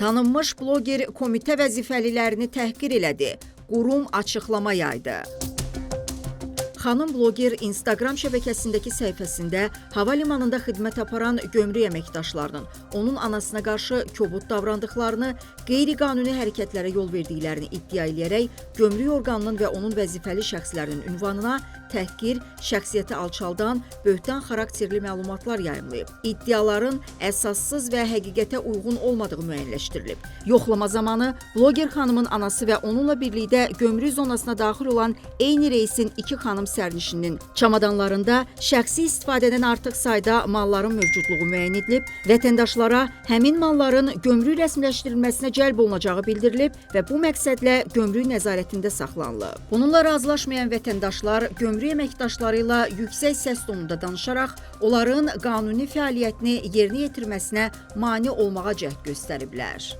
Tanınmış bloger komitə vəzifəlilərini təhqir elədi. Qurum açıqlama yaydı. Xanım bloger Instagram şəbəkəsindəki səhifəsində hava limanında xidmət aparan gömrük əməkdaşlarının onun anasına qarşı kobud davrandıqlarını, qeyri-qanuni hərəkətlərə yol verdiklərini iddia edərək gömrük orqanının və onun vəzifəli şəxslərinin ünvanına təhqir, şəxsiyyəti alçaldan, böhtan xarakterli məlumatlar yayımlayıb. İddiaların əsassız və həqiqətə uyğun olmadığı müəyyənləşdirilib. Yoxlama zamanı bloger xanımın anası və onunla birlikdə gömrük zonasına daxil olan eyni reisin 2 xanım sərnişininin çamadanlarında şəxsi istifadədən artıq sayda malların mövcudluğu müəyyən edilib, vətəndaşlara həmin malların gömrük rəsmiləşdirilməsinə cəlb olunacağı bildirilib və bu məqsədlə gömrük nəzarətində saxlanılıb. Bununla razılaşmayan vətəndaşlar gömrük əməkdaşları ilə yüksək səs tonunda danışaraq onların qanuni fəaliyyətini yerinə yetirməsinə mane olmağa cəhd göstəriblər.